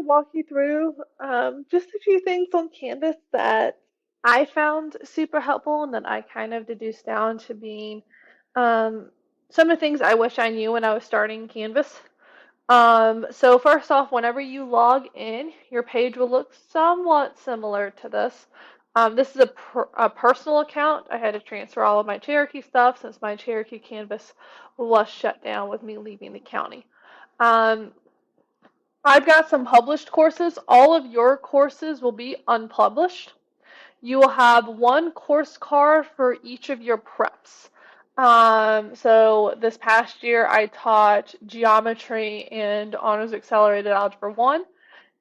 walk you through just a few things on Canvas that I found super helpful and that I kind of deduced down to being um, some of the things I wish I knew when I was starting Canvas. So first off, whenever you log in, your page will look somewhat similar to this. This is a personal account. I had to transfer all of my Cherokee stuff since my Cherokee Canvas was shut down with me leaving the county. Um, I've got some published courses. All of your courses will be unpublished. You will have one course card for each of your preps. So this past year I taught geometry and honors accelerated algebra 1.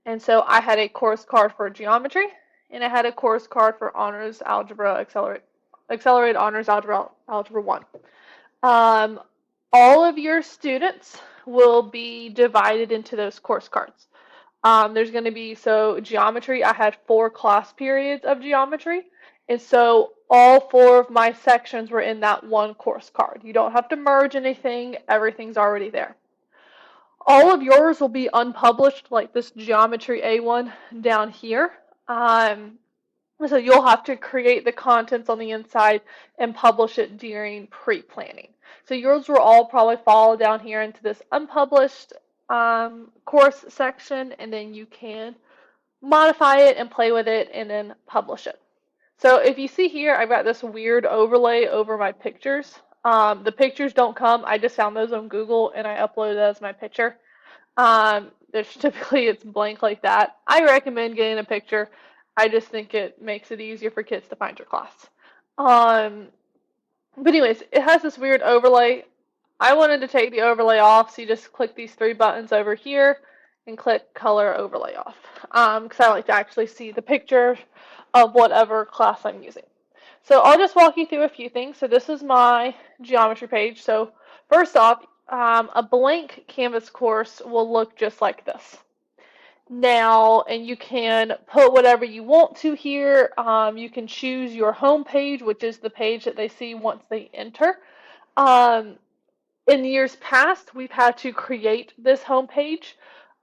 And so I had a course card for geometry and I had a course card for honors algebra accelerated honors algebra 1. Um, all of your students will be divided into those course cards. There's going to be, so geometry, I had 4 class periods of geometry. And so all 4 of my sections were in that one course card. You don't have to merge anything, everything's already there. All of yours will be unpublished, like this geometry A1 down here. So you'll have to create the contents on the inside and publish it during pre-planning. So yours will all probably fall down here into this unpublished course section, and then you can modify it and play with it and then publish it. So if you see here, I've got this weird overlay over my pictures. The pictures don't come. I just found those on Google and I uploaded it as my picture. There's typically it's blank like that. I recommend getting a picture. I just think it makes it easier for kids to find your class. But anyways, it has this weird overlay. I wanted to take the overlay off, so you just click these 3 buttons over here and click color overlay off. Because I like to actually see the picture of whatever class I'm using. So I'll just walk you through a few things. So this is my geometry page. So first off, a blank Canvas course will look just like this. Now, and you can put whatever you want to here. You can choose your home page, which is the page that they see once they enter. Um, in years past, we've had to create this home page,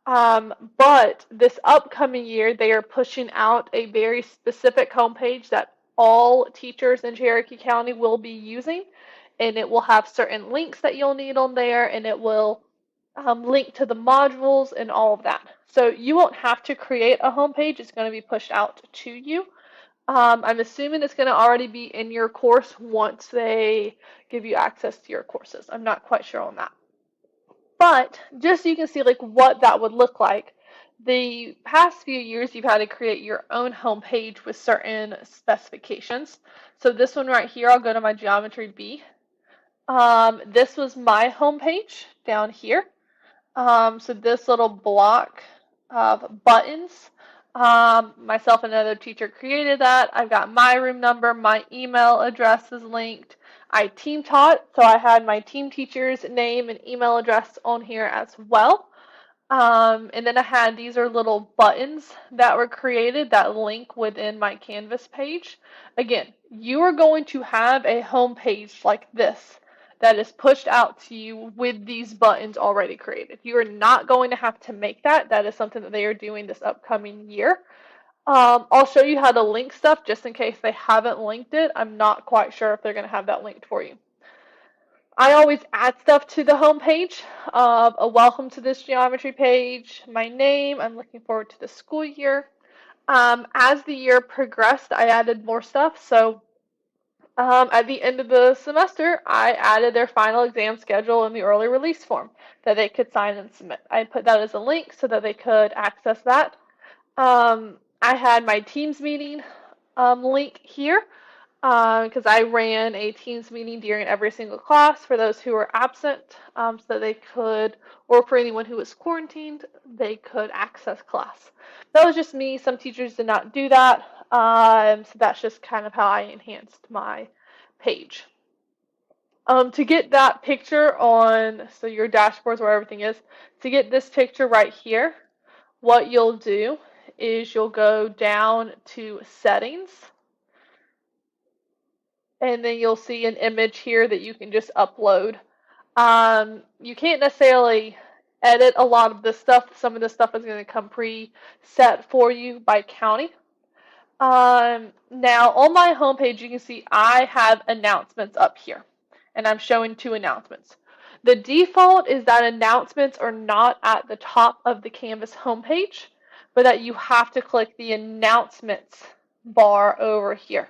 but this upcoming year, they are pushing out a very specific home page that all teachers in Cherokee County will be using, and it will have certain links that you'll need on there, and it will link to the modules and all of that. So you won't have to create a home page. It's going to be pushed out to you. I'm assuming it's going to already be in your course once they give you access to your courses. I'm not quite sure on that. But just so you can see like what that would look like, the past few years you've had to create your own home page with certain specifications. So this one right here, I'll go to my Geometry B. This was my home page down here. So this little block of buttons, myself and another teacher created that. I've got my room number, my email address is linked. I team taught, so I had my team teacher's name and email address on here as well. And then I had these are little buttons that were created that link within my Canvas page. Again, you are going to have a home page like this that is pushed out to you with these buttons already created. You are not going to have to make that. That is something that they are doing this upcoming year. I'll show you how to link stuff just in case they haven't linked it. I'm not quite sure if they're going to have that linked for you. I always add stuff to the home page. A welcome to this geometry page, my name, I'm looking forward to the school year. As the year progressed, I added more stuff. So at the end of the semester, I added their final exam schedule in the early release form that they could sign and submit. I put that as a link so that they could access that. I had my Teams meeting link here because I ran a Teams meeting during every single class for those who were absent so that they could, or for anyone who was quarantined, they could access class. That was just me. Some teachers did not do that. So that's just kind of how I enhanced my page. To get that picture on, so your dashboards where everything is, to get this picture right here, what you'll do is you'll go down to settings, and then you'll see an image here that you can just upload. You can't necessarily edit a lot of this stuff. Some of this stuff is going to come pre-set for you by county. Now on my homepage, you can see I have announcements up here, and I'm showing 2 announcements. The default is that announcements are not at the top of the Canvas homepage, but that you have to click the announcements bar over here.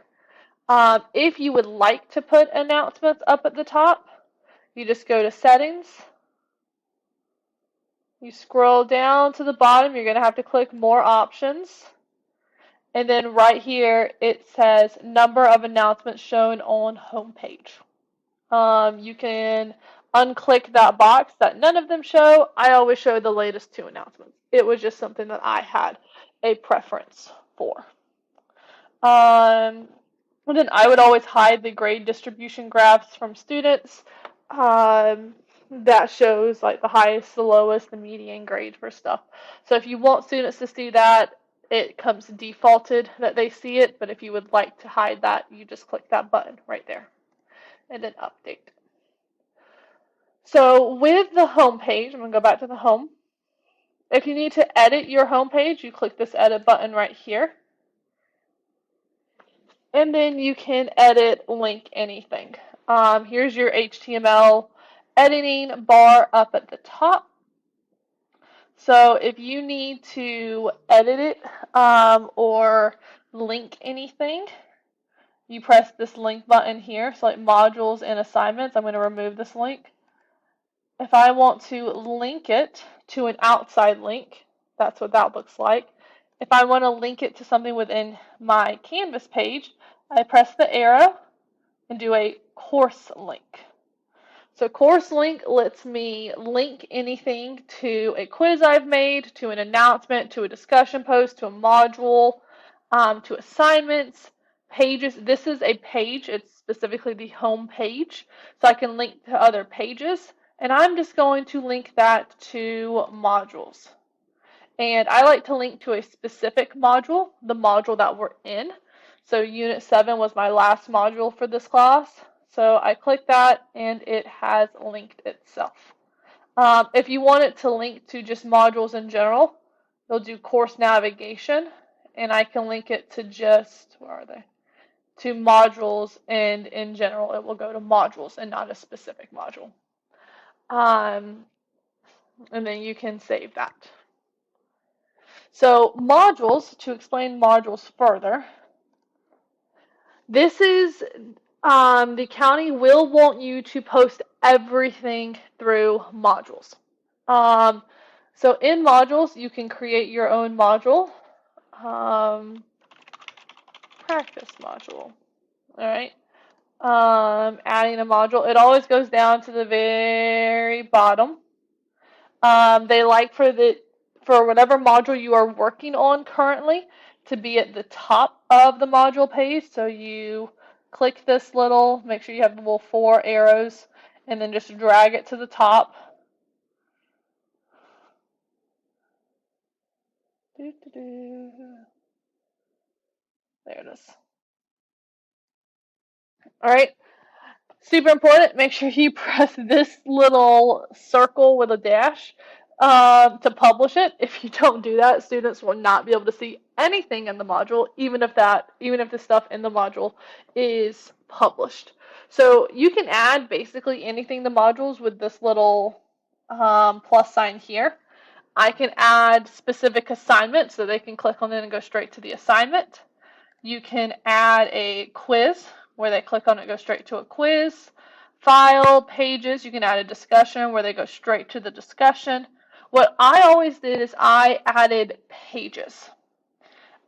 If you would like to put announcements up at the top, you just go to settings. You scroll down to the bottom, you're going to have to click more options. And then right here, it says number of announcements shown on homepage. You can unclick that box that none of them show. I always show the latest 2 announcements. It was just something that I had a preference for. And then I would always hide the grade distribution graphs from students. That shows like the highest, the lowest, the median grade for stuff. So if you want students to see that, it comes defaulted that they see it, but if you would like to hide that, you just click that button right there and then update. So with the home page, I'm going to go back to the home. If you need to edit your home page, you click this edit button right here. And then you can edit, link anything. Here's your HTML editing bar up at the top. So if you need to edit it or link anything, you press this link button here. So like modules and assignments, I'm going to remove this link. If I want to link it to an outside link, that's what that looks like. If I want to link it to something within my Canvas page, I press the arrow and do a course link. So course link lets me link anything to a quiz I've made, to an announcement, to a discussion post, to a module, to assignments, pages. This is a page. It's specifically the home page. So I can link to other pages. And I'm just going to link that to modules. And I like to link to a specific module, the module that we're in. So Unit 7 was my last module for this class. So I click that and it has linked itself. If you want it to link to just modules in general, you'll do course navigation and I can link it to just, where are they? To modules, and in general it will go to modules and not a specific module. And then you can save that. So modules, to explain modules further, this is the county will want you to post everything through modules. So in modules, you can create your own module. Practice module. All right. Adding a module. It always goes down to the very bottom. They like for whatever module you are working on currently to be at the top of the module page. So you click this little, make sure you have the little 4 arrows, and then just drag it to the top. There it is. All right. Super important, make sure you press this little circle with a dash to publish it. If you don't do that, students will not be able to see anything in the module, even if the stuff in the module is published. So you can add basically anything to modules with this little plus sign here. I can add specific assignments so they can click on it and go straight to the assignment. You can add a quiz where they click on it, go straight to a quiz. File, pages, you can add a discussion where they go straight to the discussion. What I always did is I added pages.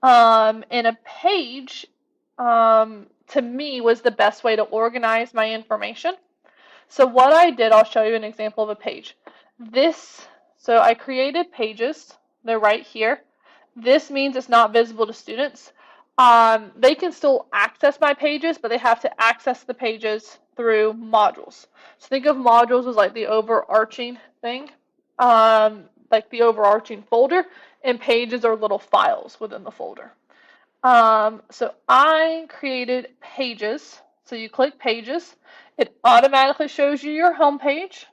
And a page, to me, was the best way to organize my information. So what I did, I'll show you an example of a page. So I created pages. They're right here. This means it's not visible to students. They can still access my pages, but they have to access the pages through modules. So think of modules as like the overarching thing, like the overarching folder, and pages are little files within the folder. So I created pages. So you click pages, it automatically shows you your home page,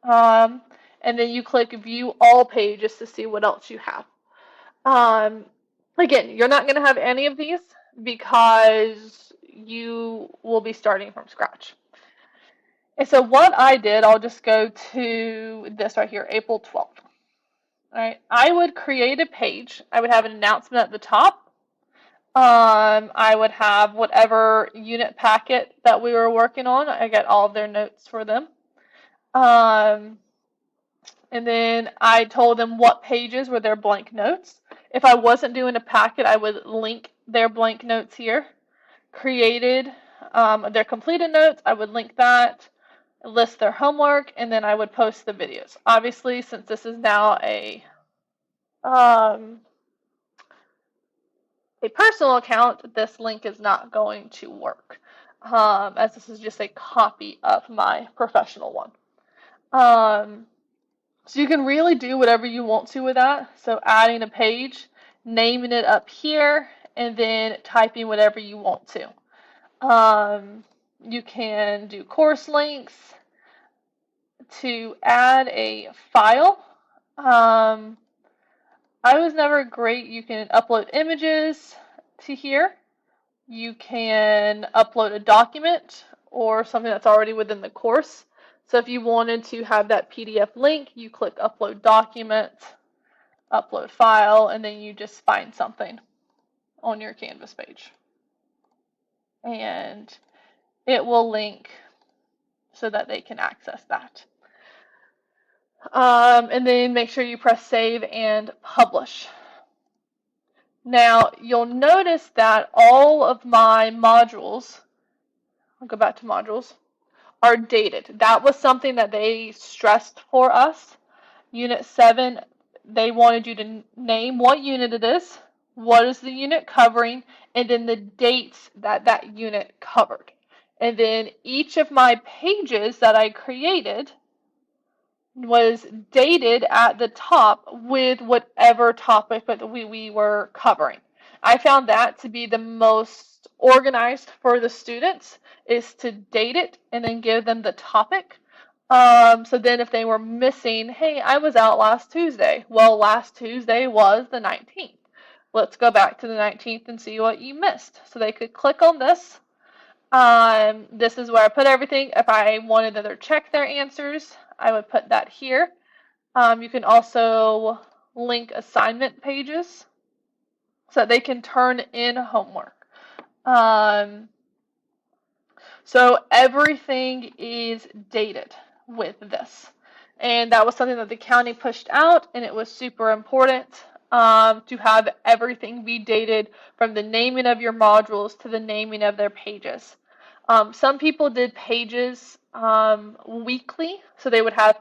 and and then you click view all pages to see what else you have. Again, you're not going to have any of these because you will be starting from scratch. And so what I did, I'll just go to this right here, April 12th. All right, I would create a page. I would have an announcement at the top. I would have whatever unit packet that we were working on. I get all of their notes for them. And then I told them what pages were their blank notes. If I wasn't doing a packet, I would link their blank notes here. Created their completed notes, I would link that, list their homework, and then I would post the videos. Obviously, since this is now a personal account, this link is not going to work, as this is just a copy of my professional one. So you can really do whatever you want to with that. So adding a page, naming it up here, and then typing whatever you want to. You can do course links. To add a file, I was never great. You can upload images to here. You can upload a document or something that's already within the course. So if you wanted to have that PDF link, you click upload document, upload file, and then you just find something on your Canvas page. And it will link so that they can access that. And then make sure you press save and publish. Now, you'll notice that all of my modules, I'll go back to modules, are dated. That was something that they stressed for us. Unit 7, they wanted you to name what unit it is, what is the unit covering, and then the dates that that unit covered. And then each of my pages that I created was dated at the top with whatever topic that we were covering. I found that to be the most organized for the students, is to date it and then give them the topic. So then if they were missing, hey, I was out last Tuesday. Well, last Tuesday was the 19th. Let's go back to the 19th and see what you missed. So they could click on this. This is where I put everything. If I wanted them to check their answers, I would put that here. You can also link assignment pages so that they can turn in homework. So everything is dated with this. And that was something that the county pushed out, and it was super important to have everything be dated from the naming of your modules to the naming of their pages. Some people did pages weekly, so they would have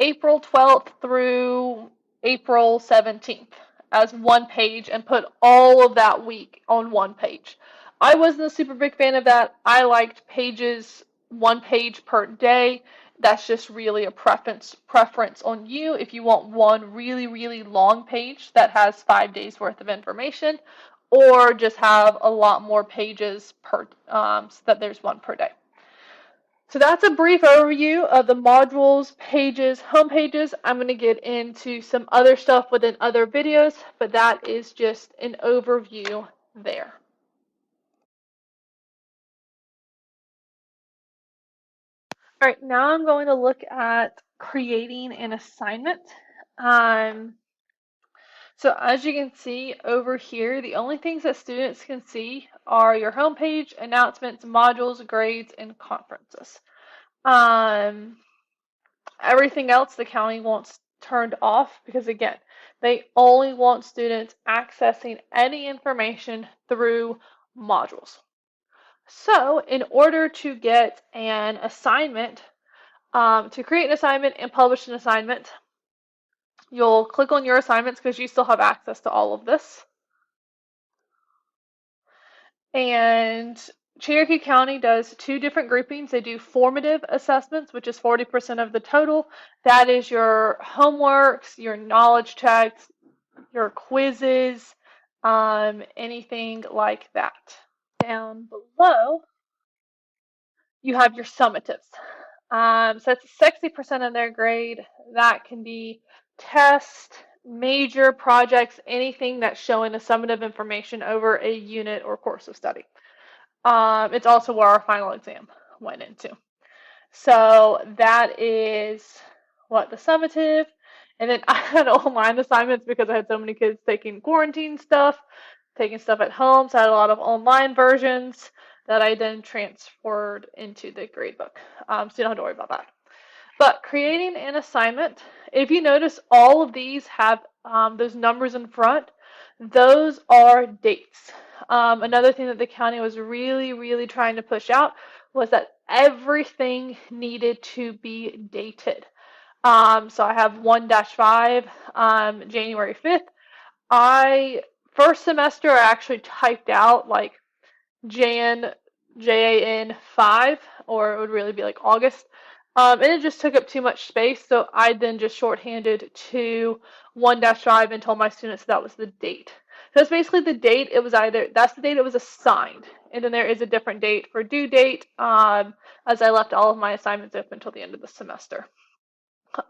April 12th through April 17th as one page and put all of that week on one page. I wasn't a super big fan of that. I liked pages, one page per day. That's just really a preference on you. If you want one really, really long page that has 5 days worth of information, or just have a lot more pages per, so that there's one per day. So that's a brief overview of the modules, pages, home pages. I'm going to get into some other stuff within other videos, but that is just an overview there. All right, now I'm going to look at creating an assignment. So as you can see over here, the only things that students can see are your homepage, announcements, modules, grades, and conferences. Everything else the county wants turned off because, again, they only want students accessing any information through modules. So in order to get an assignment, to create an assignment and publish an assignment, you'll click on your assignments because you still have access to all of this. And Cherokee County does 2 different groupings. They do formative assessments, which is 40% of the total. That is your homeworks, your knowledge checks, your quizzes, anything like that. Down below, you have your summatives. So it's 60% of their grade. That can be test, major projects, anything that's showing a summative information over a unit or course of study. It's also where our final exam went into. So that is what the summative. And then I had online assignments because I had so many kids taking quarantine stuff, taking stuff at home. So I had a lot of online versions that I then transferred into the gradebook. So you don't have to worry about that. But creating an assignment, if you notice, all of these have those numbers in front. Those are dates. Another thing that the county was really, really trying to push out was that everything needed to be dated. So I have 1-5, January 5th. First semester, I actually typed out like Jan 5, or it would really be like August. And it just took up too much space, so I then just shorthanded to 1-5 and told my students that was the date. So it's basically the date. It was either that's the date it was assigned, and then there is a different date for due date. As I left all of my assignments open until the end of the semester.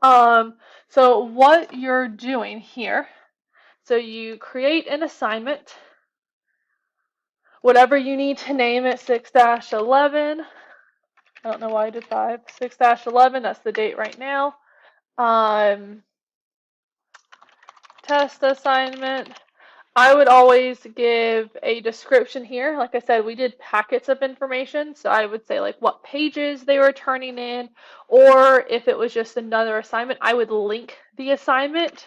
So what you're doing here, so you create an assignment, whatever you need to name it, 6-11. I don't know why I did 5. 6-11, that's the date right now. Test assignment. I would always give a description here. Like I said, we did packets of information, so I would say like what pages they were turning in, or if it was just another assignment, I would link the assignment.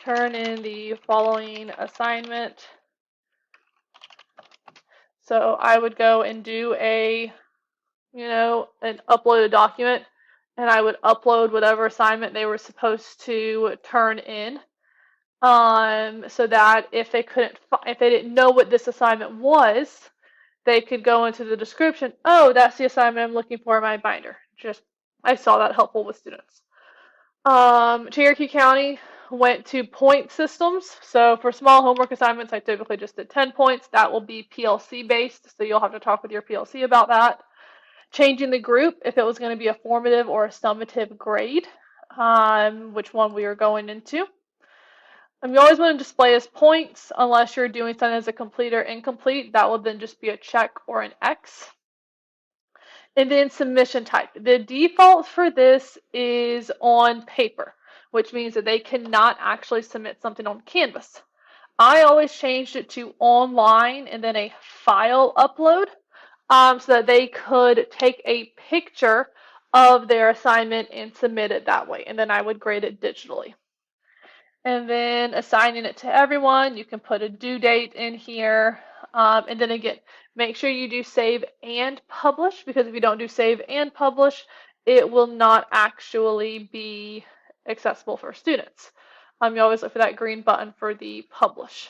Turn in the following assignment. So I would go and do an upload a document, and I would upload whatever assignment they were supposed to turn in. So that if they didn't know what this assignment was, they could go into the description. Oh, that's the assignment I'm looking for in my binder. I saw that helpful with students. Cherokee County went to point systems. So for small homework assignments, I typically just did 10 points. That will be PLC based, so you'll have to talk with your PLC about that. Changing the group, if it was going to be a formative or a summative grade, which one we were going into. You always want to display as points unless you're doing something as a complete or incomplete. That will then just be a check or an X. And then submission type. The default for this is on paper, which means that they cannot actually submit something on Canvas. I always changed it to online and then a file upload, so that they could take a picture of their assignment and submit it that way. And then I would grade it digitally. And then assigning it to everyone, you can put a due date in here. And then again, make sure you do save and publish, because if you don't do save and publish, it will not actually be accessible for students. You always look for that green button for the publish.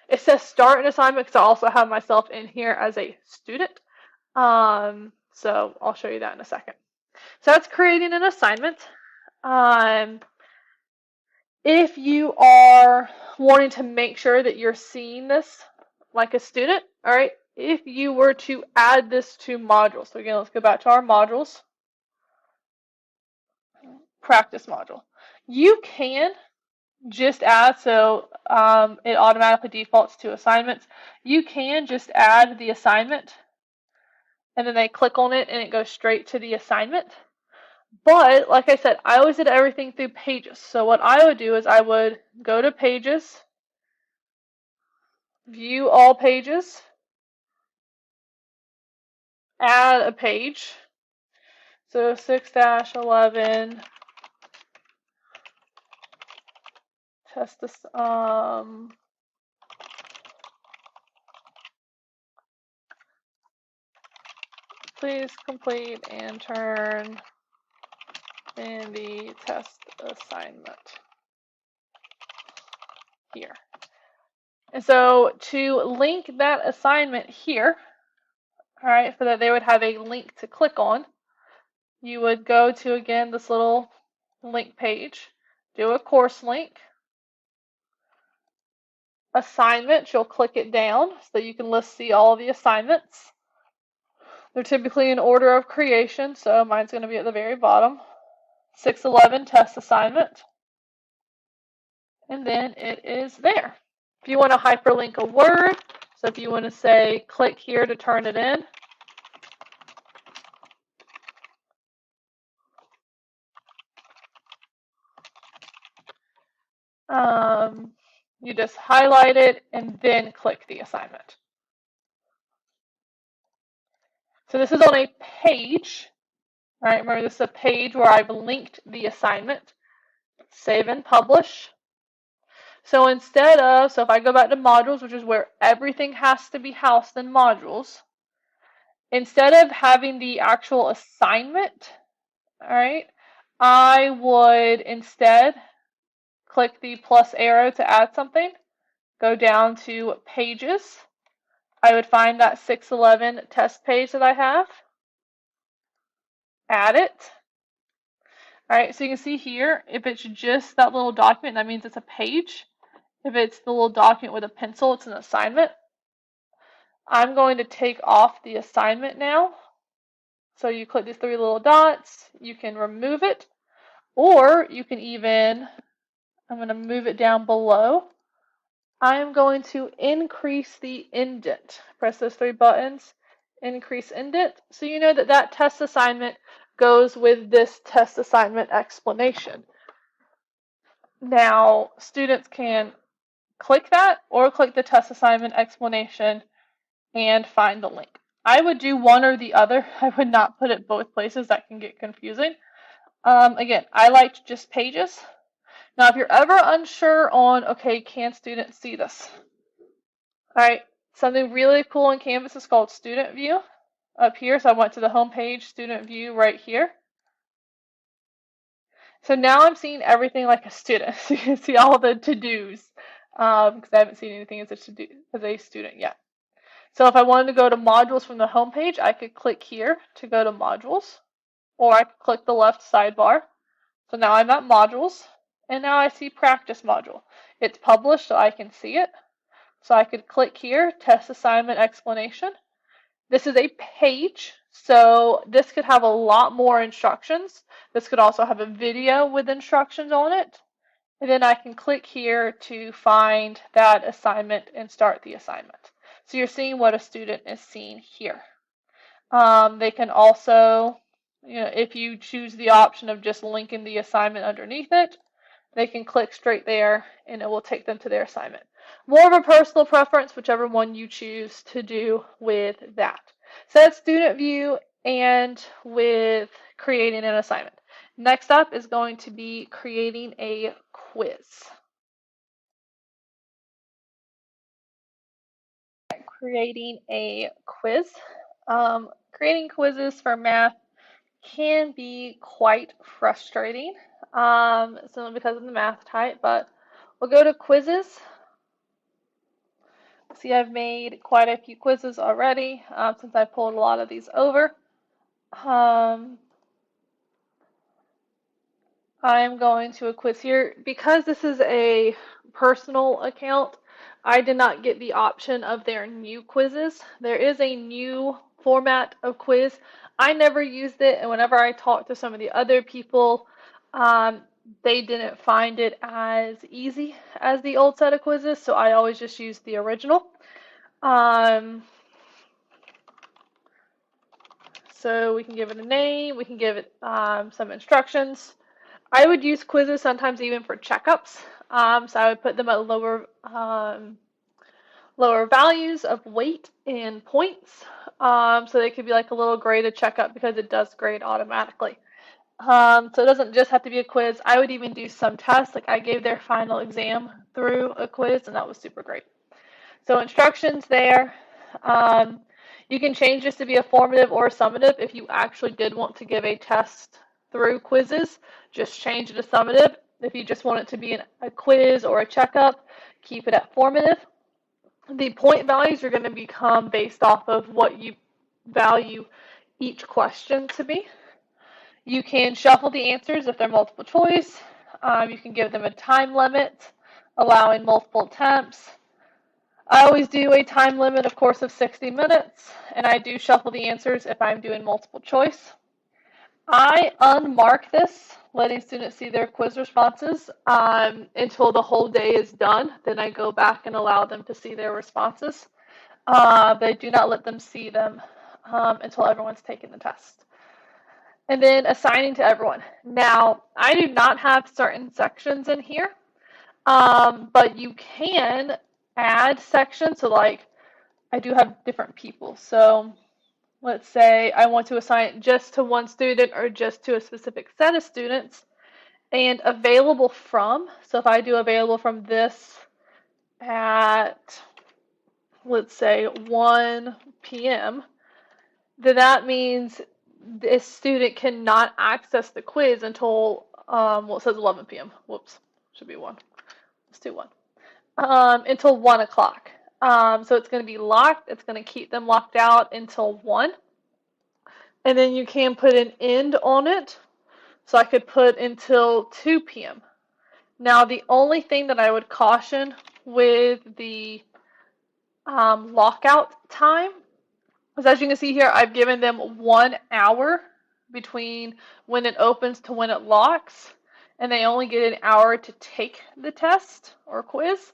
It says start an assignment because I also have myself in here as a student. So I'll show you that in a second. So that's creating an assignment. If you are wanting to make sure that you're seeing this like a student, all right, if you were to add this to modules, so again, let's go back to our modules, practice module. You can just add, so it automatically defaults to assignments. You can just add the assignment, and then they click on it, and it goes straight to the assignment. But like I said, I always did everything through Pages. So what I would do is I would go to Pages, view all pages, add a page. So 6-11, test this, please complete and turn in the test assignment here. And so to link that assignment here, all right, so that they would have a link to click on, you would go to, again, this little link page, do a course link, assignments, you'll click it down so you can see all the assignments. They're typically in order of creation, so mine's going to be at the very bottom. 611 test assignment, and then it is there. If you want to hyperlink a word, so if you want to say click here to turn it in, you just highlight it and then click the assignment. So this is on a page, right? Remember, this is a page where I've linked the assignment. Save and publish. So instead of, so if I go back to modules, which is where everything has to be housed in modules, instead of having the actual assignment, all right, I would instead click the plus arrow to add something, go down to pages. I would find that 611 test page that I have, add it. All right, so you can see here, if it's just that little document, that means it's a page. If it's the little document with a pencil, it's an assignment. I'm going to take off the assignment now. So you click these three little dots, you can remove it, or you can even, I'm going to move it down below. I am going to increase the indent. Press those three buttons, increase indent, so you know that that test assignment goes with this test assignment explanation. Now, students can click that or click the test assignment explanation and find the link. I would do one or the other. I would not put it both places. That can get confusing. Again, I liked just pages. Now, if you're ever unsure on, okay, can students see this? All right, something really cool in Canvas is called Student View up here. So I went to the home page, Student View right here. So now I'm seeing everything like a student. So you can see all the to-dos because I haven't seen anything as a student yet. So if I wanted to go to modules from the home page, I could click here to go to modules, or I could click the left sidebar. So now I'm at modules, and now I see practice module. It's published, so I can see it. So I could click here, test assignment explanation. This is a page, so this could have a lot more instructions. This could also have a video with instructions on it. And then I can click here to find that assignment and start the assignment. So you're seeing what a student is seeing here. They can also, if you choose the option of just linking the assignment underneath it, they can click straight there and it will take them to their assignment. More of a personal preference, whichever one you choose to do with that. So that's student view and with creating an assignment. Next up is going to be creating a quiz. Creating a quiz. Creating quizzes for math can be quite frustrating, simply because of the math type, but we'll go to quizzes. See, I've made quite a few quizzes already since I pulled a lot of these over. I'm going to a quiz here. Because this is a personal account, I did not get the option of their new quizzes. There is a new format of quiz. I never used it, and whenever I talked to some of the other people, they didn't find it as easy as the old set of quizzes, so I always just used the original. So we can give it a name, we can give it some instructions. I would use quizzes sometimes even for checkups. So I would put them at lower values of weight and points. So they could be like a little graded checkup because it does grade automatically. So it doesn't just have to be a quiz. I would even do some tests. Like I gave their final exam through a quiz, and that was super great. So instructions there. You can change this to be a formative or a summative if you actually did want to give a test through quizzes. Just change it to summative. If you just want it to be a quiz or a checkup, keep it at formative. The point values are going to become based off of what you value each question to be. You can shuffle the answers if they're multiple choice. You can give them a time limit, allowing multiple attempts. I always do a time limit, of course, of 60 minutes, and I do shuffle the answers if I'm doing multiple choice. I unmark this, letting students see their quiz responses until the whole day is done. Then I go back and allow them to see their responses. But I do not let them see them until everyone's taken the test. And then assigning to everyone. Now, I do not have certain sections in here, but you can add sections. So, like, I do have different people. So, let's say I want to assign it just to one student or just to a specific set of students. And available from, so if I do available from this at, let's say, 1 p.m., then that means this student cannot access the quiz until, well, it says 11 p.m. Whoops, should be 1. Let's do 1. Until 1 o'clock. So it's going to be locked. It's going to keep them locked out until 1. And then you can put an end on it. So I could put until 2 p.m. Now, the only thing that I would caution with the lockout time is, as you can see here, I've given them 1 hour between when it opens to when it locks, and they only get an hour to take the test or quiz.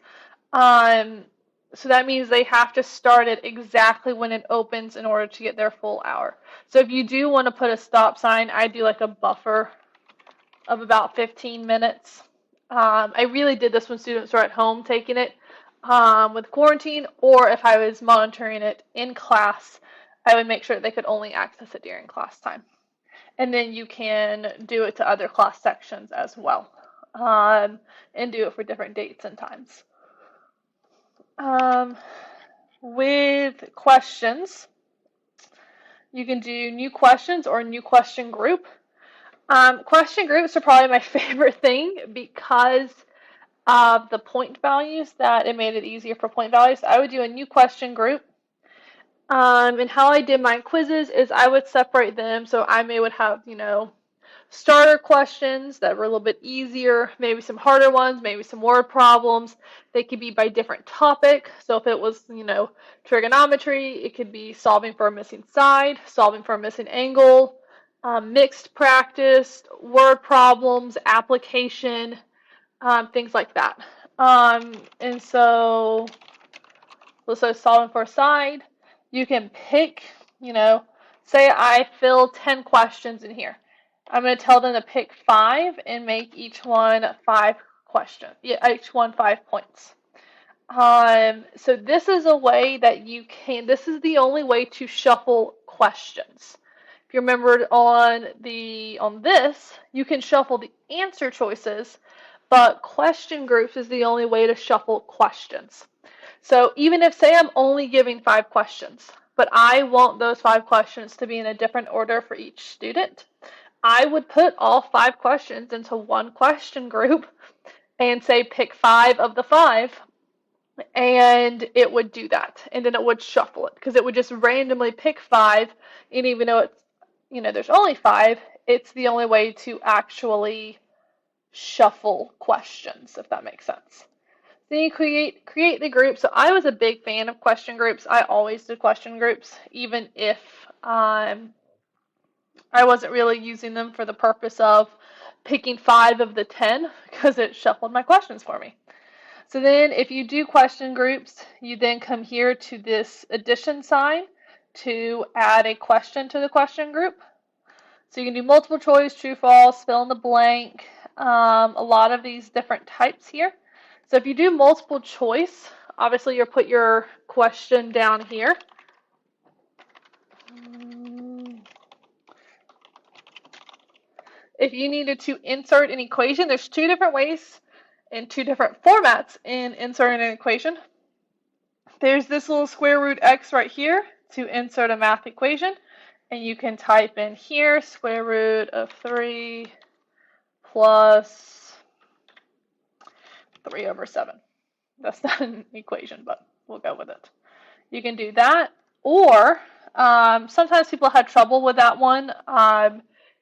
So that means they have to start it exactly when it opens in order to get their full hour. So if you do want to put a stop sign, I do like a buffer of about 15 minutes. I really did this when students were at home taking it with quarantine, or if I was monitoring it in class, I would make sure they could only access it during class time. And then you can do it to other class sections as well, and do it for different dates and times. With questions, you can do new questions or new question group. Question groups are probably my favorite thing because of the point values, that it made it easier for point values. I would do a new question group. And how I did my quizzes is I would separate them. So I would have, starter questions that were a little bit easier, maybe some harder ones, maybe some word problems. They could be by different topic. So if it was, trigonometry, it could be solving for a missing side, solving for a missing angle, mixed practice, word problems, application, things like that. And so solving for a side, you can pick, say I fill 10 questions in here. I'm going to tell them to pick 5 and make each one 5 questions. Yeah, each one 5 points. So this is a way that this is the only way to shuffle questions. If you remembered on this, you can shuffle the answer choices, but question groups is the only way to shuffle questions. So even if, say, I'm only giving 5 questions, but I want those 5 questions to be in a different order for each student, I would put all 5 questions into one question group and say pick 5 of the 5, and it would do that. And then it would shuffle it because it would just randomly pick 5, and even though it's, there's only 5, it's the only way to actually shuffle questions, if that makes sense. Then you create the group. So I was a big fan of question groups. I always did question groups, even if I wasn't really using them for the purpose of picking 5 of the 10, because it shuffled my questions for me. So then if you do question groups, you then come here to this addition sign to add a question to the question group. So you can do multiple choice, true, false, fill in the blank, a lot of these different types here. So if you do multiple choice, obviously you'll put your question down here. If you needed to insert an equation, there's 2 different ways and 2 different formats in inserting an equation. There's this little square root x right here to insert a math equation, and you can type in here square root of 3 plus 3 over 7. That's not an equation, but we'll go with it. You can do that, or sometimes people have trouble with that one,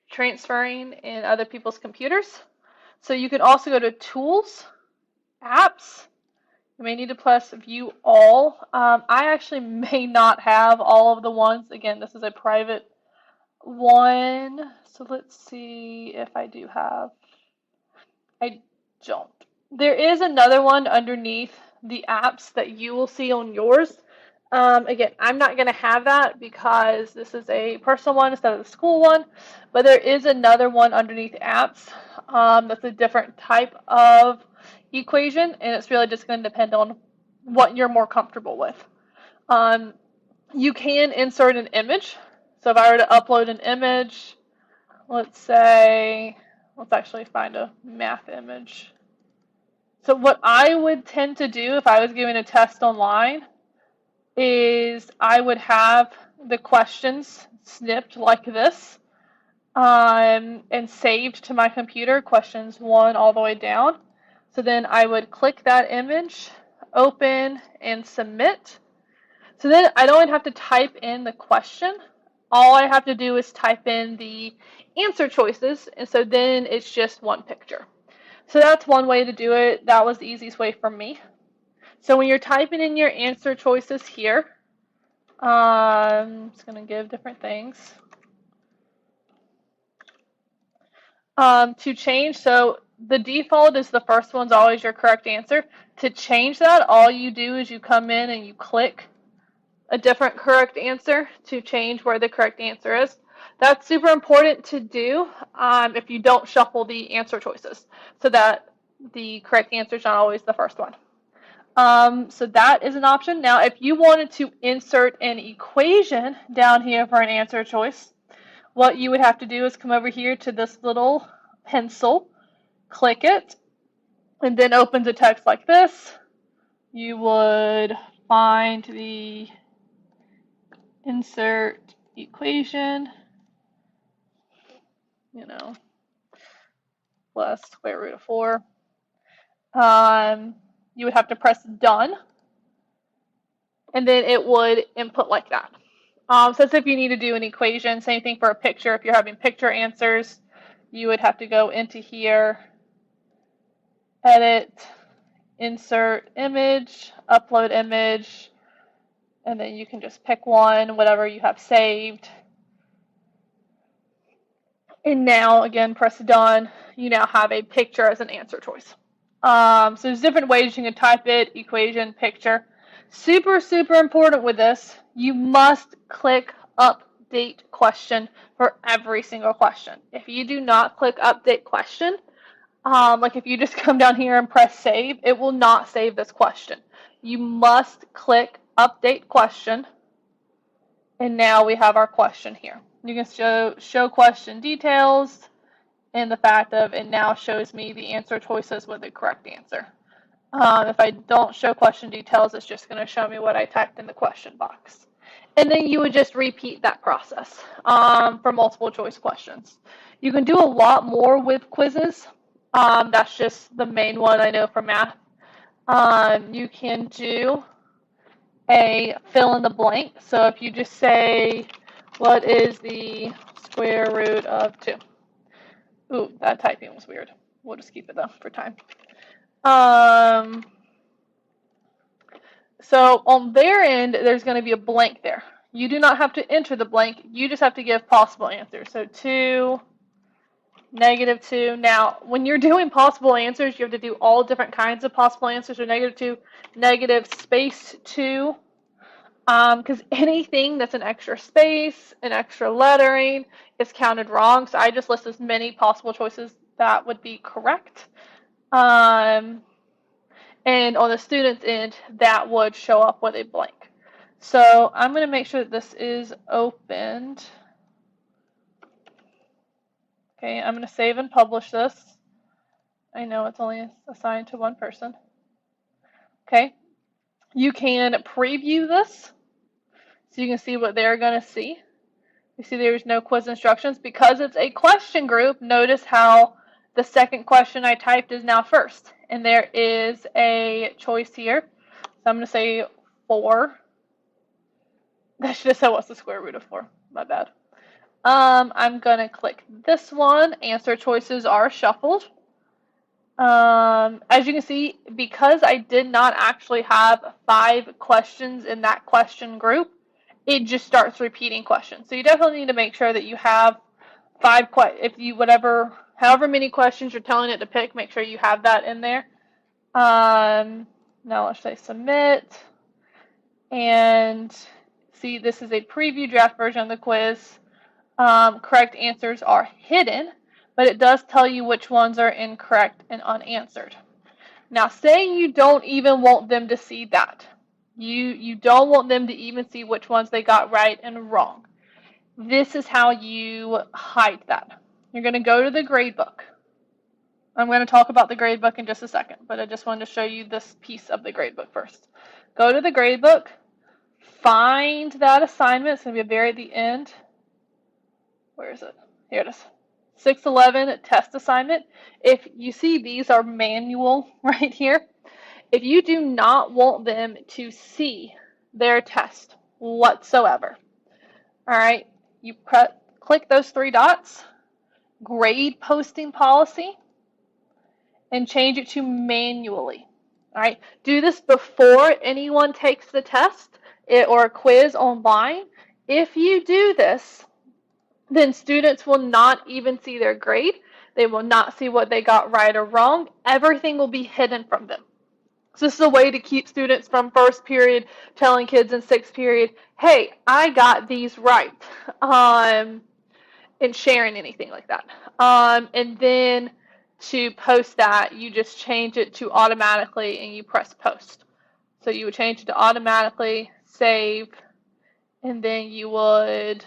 transferring in other people's computers. So you can also go to Tools, Apps, You may need to press view all. I actually may not have all of the ones. Again, this is a private one. So let's see if I do have. I don't. There is another one underneath the apps that you will see on yours. Again, I'm not going to have that because this is a personal one instead of the school one, but there is another one underneath apps that's a different type of equation, and it's really just going to depend on what you're more comfortable with. You can insert an image. So if I were to upload an image, let's actually find a math image. So what I would tend to do if I was giving a test online is I would have the questions snipped like this and saved to my computer, questions 1 all the way down. So then I would click that image, open, and submit. So then I don't have to type in the question. All I have to do is type in the answer choices, and so then it's just one picture. So that's one way to do it. That was the easiest way for me. So when you're typing in your answer choices here, it's going to give different things. To change, so the default is the first one's always your correct answer. To change that, all you do is you come in and you click a different correct answer to change where the correct answer is. That's super important to do if you don't shuffle the answer choices so that the correct answer is not always the first one. So that is an option. Now, if you wanted to insert an equation down here for an answer choice, what you would have to do is come over here to this little pencil, click it, and then opens a text like this. You would find the insert equation, plus square root of 4. You would have to press done, and then it would input like that. So that's if you need to do an equation. Same thing for a picture. If you're having picture answers, you would have to go into here, edit, insert image, upload image, and then you can just pick one, whatever you have saved. And now, again, press done. You now have a picture as an answer choice. So there's different ways you can type it, equation, picture. Super, super important with this, you must click update question for every single question. If you do not click update question, like if you just come down here and press save, it will not save this question. You must click update question, and now we have our question here. You can show question details, and the fact of it now shows me the answer choices with the correct answer. If I don't show question details, it's just going to show me what I typed in the question box. And then you would just repeat that process for multiple choice questions. You can do a lot more with quizzes. That's just the main one I know for math. You can do a fill in the blank. So if you just say, what is the square root of 2? Ooh, that typing was weird. We'll just keep it though for time. So on their end, there's going to be a blank there. You do not have to enter the blank. You just have to give possible answers. So 2, -2. Now, when you're doing possible answers, you have to do all different kinds of possible answers. So -2, negative space 2. Because anything that's an extra space, an extra lettering, is counted wrong. So I just list as many possible choices that would be correct. And on the student's end, that would show up with a blank. So I'm going to make sure that this is opened. Okay, I'm going to save and publish this. I know it's only assigned to one person. Okay, you can preview this so you can see what they're going to see. You see there's no quiz instructions because it's a question group. Notice how the second question I typed is now first, and there is a choice here. So I'm going to say 4. That should have said what's the square root of 4. My bad. I'm going to click this one. Answer choices are shuffled. As you can see, because I did not actually have 5 questions in that question group, it just starts repeating questions. So you definitely need to make sure that you have if you, however many questions you're telling it to pick, make sure you have that in there. Now let's say submit, and see, this is a preview draft version of the quiz. Correct answers are hidden, but it does tell you which ones are incorrect and unanswered. Now, say you don't even want them to see that. You don't want them to even see which ones they got right and wrong. This is how you hide that. You're going to go to the gradebook. I'm going to talk about the gradebook in just a second, but I just wanted to show you this piece of the gradebook first. Go to the gradebook, find that assignment. It's going to be very at the end. Where is it? Here it is. 611 test assignment. If you see, these are manual right here. If you do not want them to see their test whatsoever, all right, you click those 3 dots, grade posting policy, and change it to manually. All right, do this before anyone takes the test or a quiz online. If you do this, then students will not even see their grade. They will not see what they got right or wrong. Everything will be hidden from them. So this is a way to keep students from first period telling kids in 6th period, hey, I got these right, and sharing anything like that. And then to post that, you just change it to automatically and you press post. So you would change it to automatically, save, and then you would,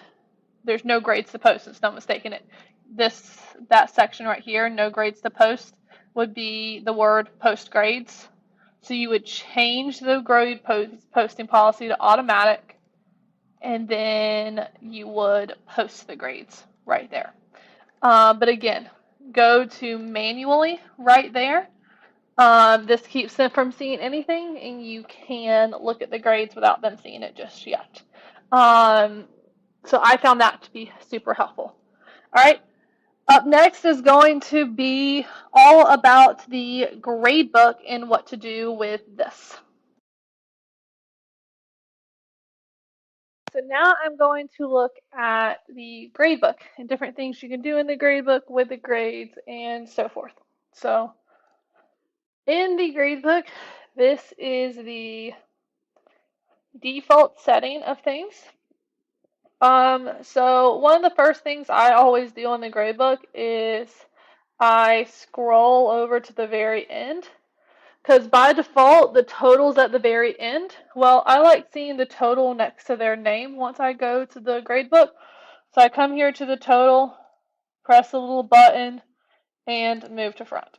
there's no grades to post, it's not mistaken it. That section right here, no grades to post, would be the word post grades. So you would change the grade posting policy to automatic, and then you would post the grades right there. But again, go to manually right there. This keeps them from seeing anything, and you can look at the grades without them seeing it just yet. So I found that to be super helpful. All right. Up next is going to be all about the gradebook and what to do with this. So now I'm going to look at the gradebook and different things you can do in the gradebook with the grades and so forth. So in the gradebook, this is the default setting of things. So one of the first things I always do in the gradebook is I scroll over to the very end, because by default the total's at the very end. Well, I like seeing the total next to their name once I go to the gradebook. So I come here to the total, press the little button, and move to front.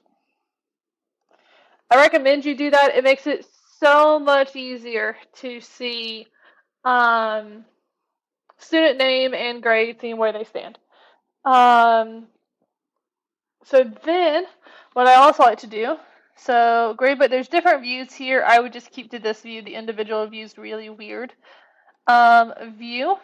I recommend you do that. It makes it so much easier to see student name and grade, seeing where they stand. So then, what I also like to do, so gradebook, there's different views here. I would just keep to this view. The individual view is really weird. View.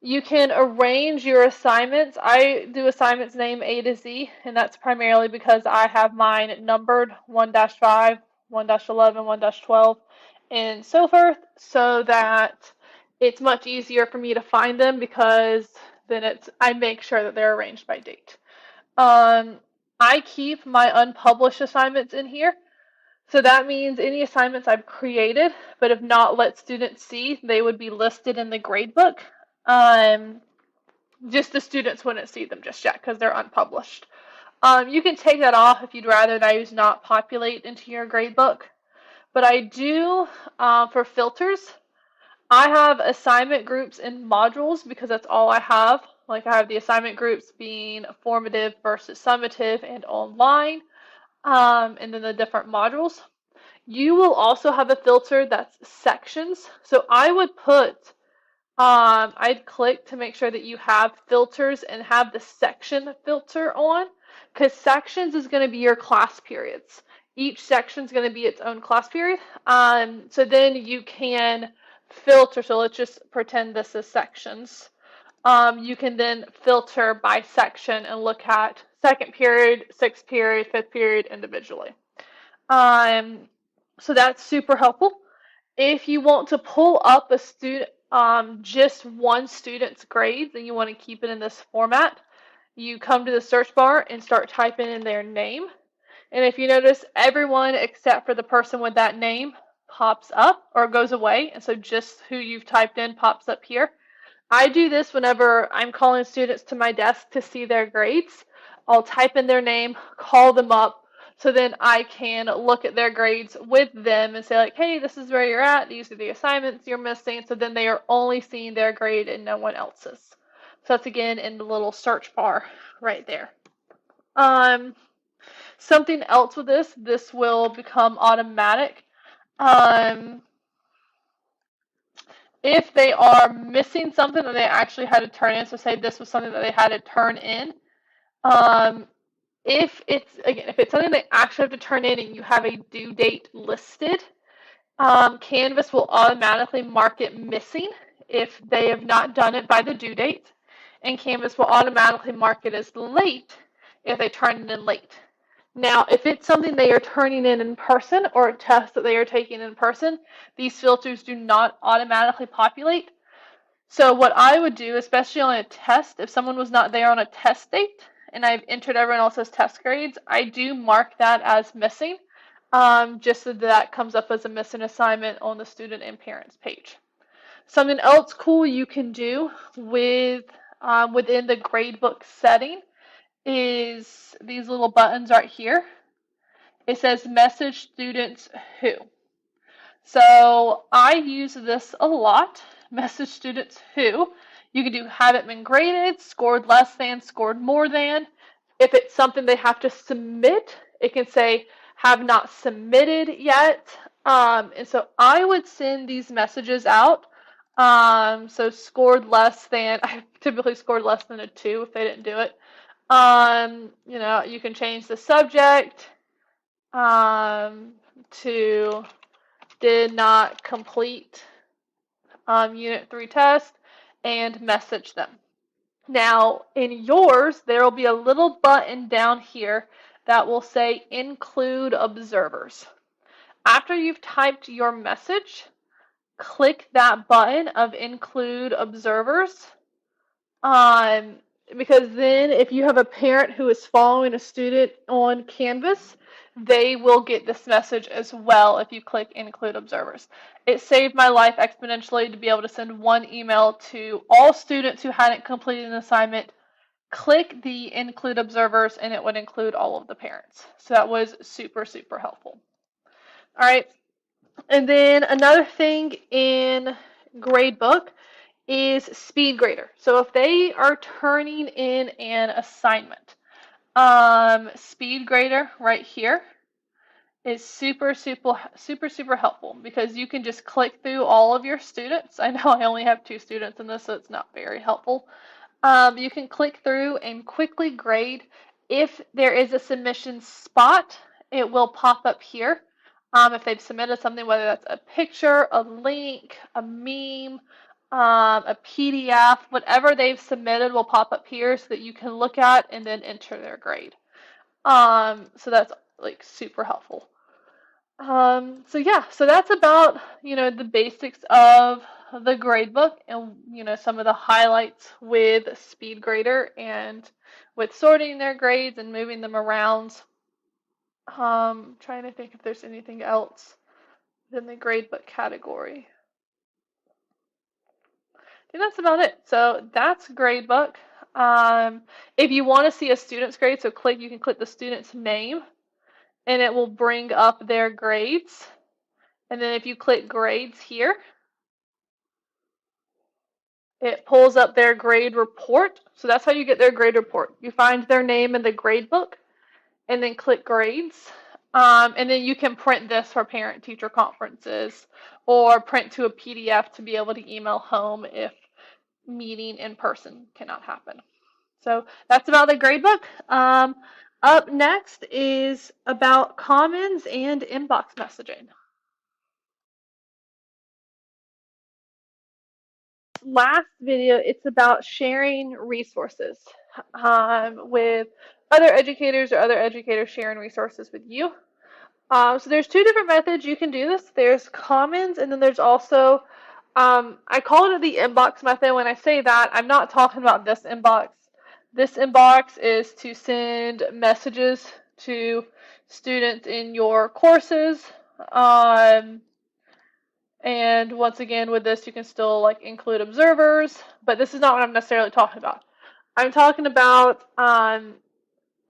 You can arrange your assignments. I do assignments named A to Z, and that's primarily because I have mine numbered 1-5, 1-11, 1-12, and so forth, so that it's much easier for me to find them, because then I make sure that they're arranged by date. I keep my unpublished assignments in here. So that means any assignments I've created but have not let students see, they would be listed in the gradebook. Just the students wouldn't see them just yet because they're unpublished. You can take that off if you'd rather those not populate into your gradebook. But I do, for filters, I have assignment groups and modules because that's all I have. Like I have the assignment groups being formative versus summative and online, and then the different modules. You will also have a filter that's sections. So I would put, I'd click to make sure that you have filters and have the section filter on, because sections is going to be your class periods. Each section is going to be its own class period. So then you can filter. So let's just pretend this is sections. You can then filter by section and look at second period, sixth period, fifth period individually. Um, so that's super helpful. If you want to pull up a student, just one student's grades, and you want to keep it in this format, you come to the search bar and start typing in their name. And if you notice, everyone except for the person with that name pops up or goes away. And so just who you've typed in pops up here. I do this whenever I'm calling students to my desk to see their grades. I'll type in their name, call them up, so then I can look at their grades with them and say like, hey, this is where you're at. These are the assignments you're missing. So then they are only seeing their grade and no one else's. So that's again in the little search bar right there. Something else with this will become automatic. If they are missing something that they actually had to turn in, so say this was something that they had to turn in, if it's something they actually have to turn in and you have a due date listed, Canvas will automatically mark it missing if they have not done it by the due date, and Canvas will automatically mark it as late if they turn it in late. Now, if it's something they are turning in person or a test that they are taking in person, these filters do not automatically populate. So what I would do, especially on a test, if someone was not there on a test date and I've entered everyone else's test grades, I do mark that as missing, just so that comes up as a missing assignment on the student and parents page. Something else cool you can do within the gradebook setting is these little buttons right here. It says message students who. So I use this a lot. Message students who. You can do haven't been graded, scored less than, scored more than. If it's something they have to submit, it can say have not submitted yet. And so I would send these messages out. So scored less than, I typically scored less than a 2 if they didn't do it. You can change the subject to did not complete Unit 3 test and message them. Now, in yours, there will be a little button down here that will say include observers. After you've typed your message, click that button of include observers. Because then if you have a parent who is following a student on Canvas, they will get this message as well if you click include observers. It saved my life exponentially to be able to send one email to all students who hadn't completed an assignment. Click the include observers and it would include all of the parents. So that was super, super helpful. All right. And then another thing in Gradebook is speed grader. So if they are turning in an assignment, speed grader right here is super, super, super, super helpful because you can just click through all of your students. I know I only have 2 students in this, so it's not very helpful. You can click through and quickly grade. If there is a submission spot, it will pop up here. If they've submitted something, whether that's a picture, a link, a meme, a PDF, whatever they've submitted will pop up here so that you can look at and then enter their grade. So that's like super helpful. So yeah, so that's about, the basics of the gradebook and, some of the highlights with SpeedGrader and with sorting their grades and moving them around. Trying to think if there's anything else in the gradebook category. I think that's about it. So that's gradebook. If you want to see a student's grade, so you can click the student's name and it will bring up their grades. And then if you click grades here, it pulls up their grade report. So that's how you get their grade report. You find their name in the grade book and then click grades. And then you can print this for parent-teacher conferences or print to a PDF to be able to email home if meeting in person cannot happen. So that's about the gradebook. Up next is about Commons and inbox messaging. last video, it's about sharing resources with other educators or other educators sharing resources with you. So there's two different methods you can do this. There's Commons, and then there's also, I call it the inbox method. When I say that, I'm not talking about this inbox. This inbox is to send messages to students in your courses. And once again, with this, you can still like include observers, but this is not what I'm necessarily talking about. I'm talking about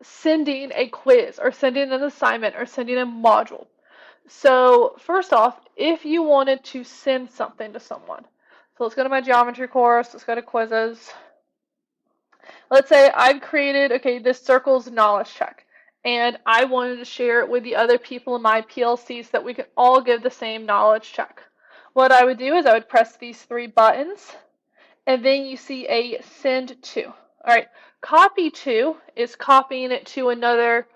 sending a quiz or sending an assignment or sending a module. So first off, if you wanted to send something to someone, so let's go to my geometry course, let's go to quizzes. Let's say I've created, okay, this circle's knowledge check, and I wanted to share it with the other people in my PLC so that we could all give the same knowledge check. What I would do is I would press these three buttons, and then you see a send to. All right, copy to is copying it to another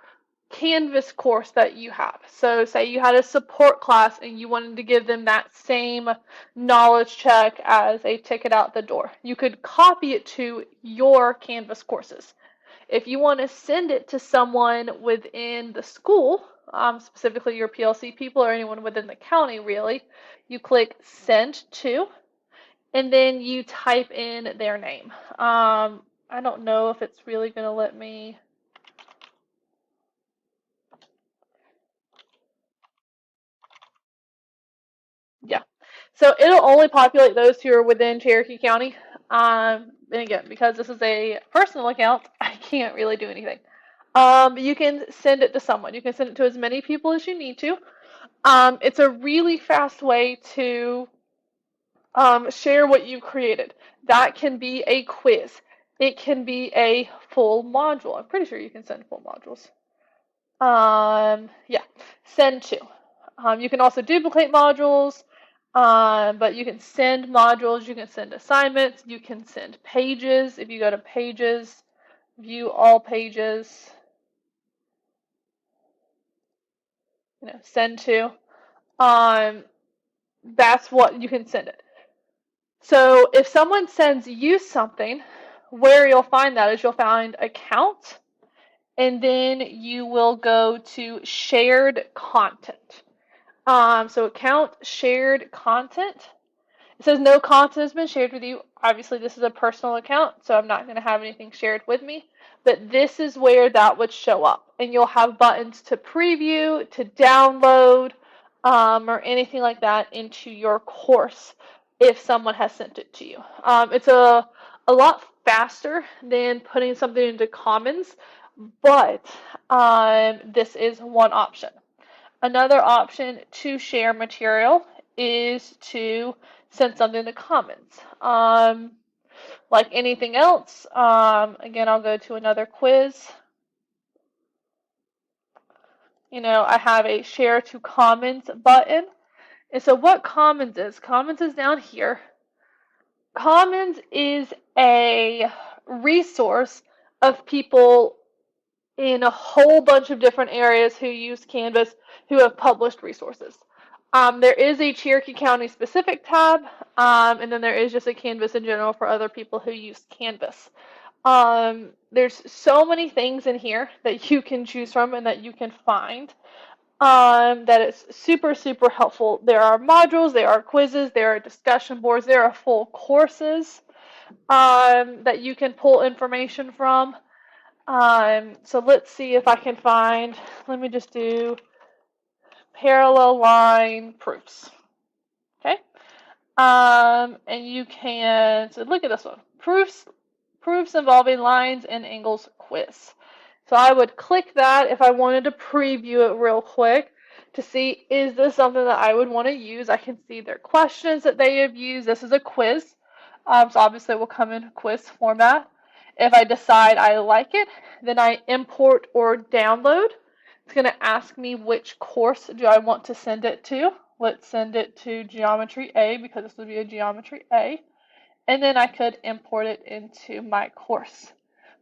Canvas course that you have. So say you had a support class and you wanted to give them that same knowledge check as a ticket out the door. You could copy it to your Canvas courses. If you want to send it to someone within the school, specifically your PLC people or anyone within the county really, you click send to, and then you type in their name. I don't know if it's really going to let me. Yeah. So it'll only populate those who are within Cherokee County. And again, because this is a personal account, I can't really do anything. You can send it to someone. You can send it to as many people as you need to. It's a really fast way to share what you created. That can be a quiz. It can be a full module. I'm pretty sure you can send full modules. Yeah, send to. You can also duplicate modules, but you can send modules, you can send assignments, you can send pages. If you go to pages, view all pages, send to. That's what you can send it. So if someone sends you something, where you'll find that is you'll find account, and then you will go to shared content. So account shared content. It says no content has been shared with you. Obviously, this is a personal account, so I'm not going to have anything shared with me. But this is where that would show up. And you'll have buttons to preview, to download, or anything like that into your course if someone has sent it to you. It's a lot faster than putting something into Commons, but this is one option. Another option to share material is to send something to Commons. Like anything else, again, I'll go to another quiz. I have a share to Commons button. And so what Commons is down here. Commons is a resource of people in a whole bunch of different areas who use Canvas who have published resources. There is a Cherokee County specific tab, and then there is just a Canvas in general for other people who use Canvas. There's so many things in here that you can choose from and that you can find that it's super, super helpful. There are modules, there are quizzes, there are discussion boards, there are full courses that you can pull information from. So let's see if I can find, let me just do parallel line proofs. Okay. And you can, so look at this one, proofs involving lines and angles quiz. So I would click that if I wanted to preview it real quick to see, is this something that I would want to use? I can see their questions that they have used. This is a quiz. So obviously it will come in quiz format. If I decide I like it, then I import or download. It's going to ask me which course do I want to send it to. Let's send it to Geometry A because this would be a Geometry A. And then I could import it into my course.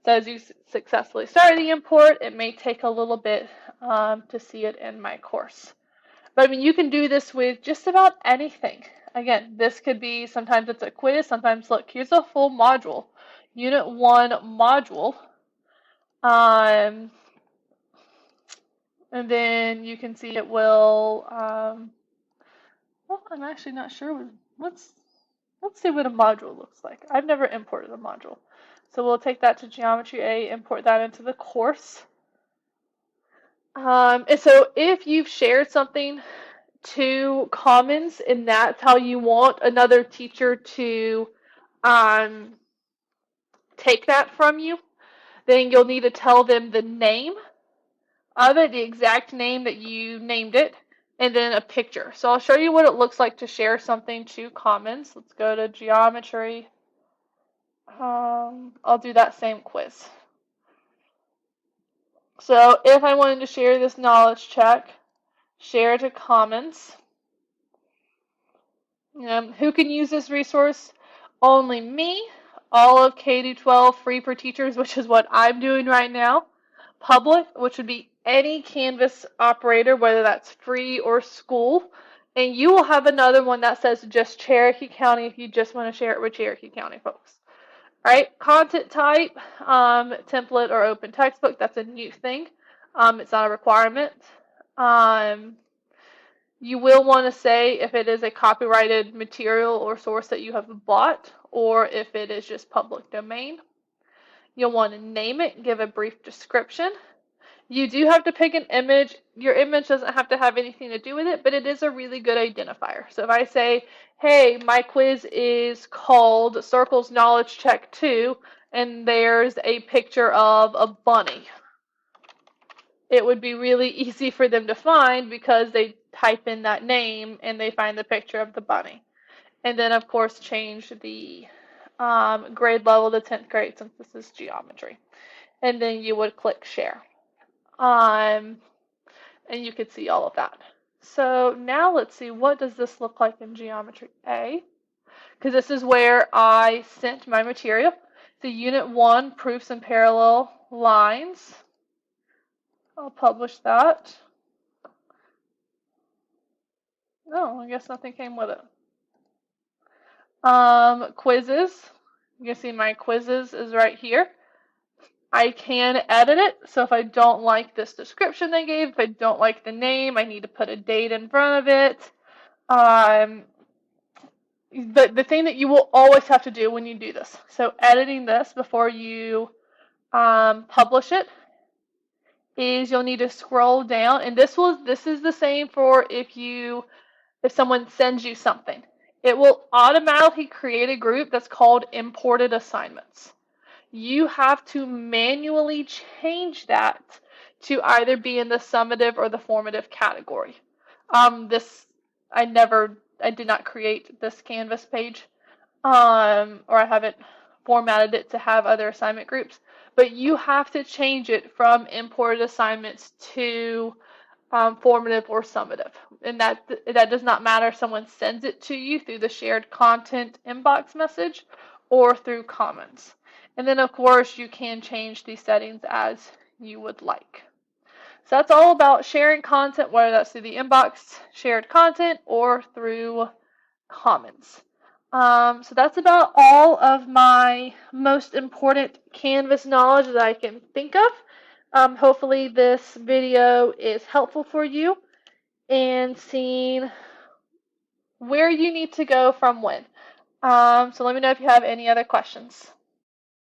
So as you successfully start the import, it may take a little bit to see it in my course. But I mean, you can do this with just about anything. Again, this could be, sometimes it's a quiz, sometimes, look, here's a full module. Unit 1 module. And then you can see it will, well, I'm actually not sure. Let's see what a module looks like. I've never imported a module. So we'll take that to Geometry A, import that into the course. And so if you've shared something to Commons and that's how you want another teacher to take that from you, then you'll need to tell them the name of it, the exact name that you named it, and then a picture. So I'll show you what it looks like to share something to Commons. Let's go to Geometry. I'll do that same quiz. So if I wanted to share this knowledge check, share to Commons. Who can use this resource? Only me, all of K-12 free for teachers, which is what I'm doing right now. Public, which would be any Canvas operator, whether that's free or school. And you will have another one that says just Cherokee County if you just want to share it with Cherokee County folks. All right, content type, template or open textbook, that's a new thing. It's not a requirement. You will want to say if it is a copyrighted material or source that you have bought, or if it is just public domain. You'll want to name it, give a brief description. You do have to pick an image. Your image doesn't have to have anything to do with it, but it is a really good identifier. So if I say, hey, my quiz is called Circles Knowledge Check 2, and there's a picture of a bunny, it would be really easy for them to find because they type in that name and they find the picture of the bunny. And then, of course, change the grade level to 10th grade since this is geometry. And then you would click share. And you could see all of that. So now let's see, what does this look like in Geometry A? Because this is where I sent my material. So Unit 1, Proofs and Parallel Lines. I'll publish that. Oh, I guess nothing came with it. Quizzes. You can see my quizzes is right here. I can edit it. So if I don't like this description they gave, if I don't like the name, I need to put a date in front of it. But the thing that you will always have to do when you do this, so editing this before you publish it, is you'll need to scroll down, and this is the same for if someone sends you something. It will automatically create a group that's called imported assignments. You have to manually change that to either be in the summative or the formative category. I did not create this Canvas page, or I haven't formatted it to have other assignment groups, but you have to change it from imported assignments to formative or summative. And that does not matter if someone sends it to you through the shared content inbox message or through Commons. And then, of course, you can change these settings as you would like. So that's all about sharing content, whether that's through the inbox shared content or through Commons. So that's about all of my most important Canvas knowledge that I can think of. Hopefully this video is helpful for you in seeing where you need to go from when. So let me know if you have any other questions.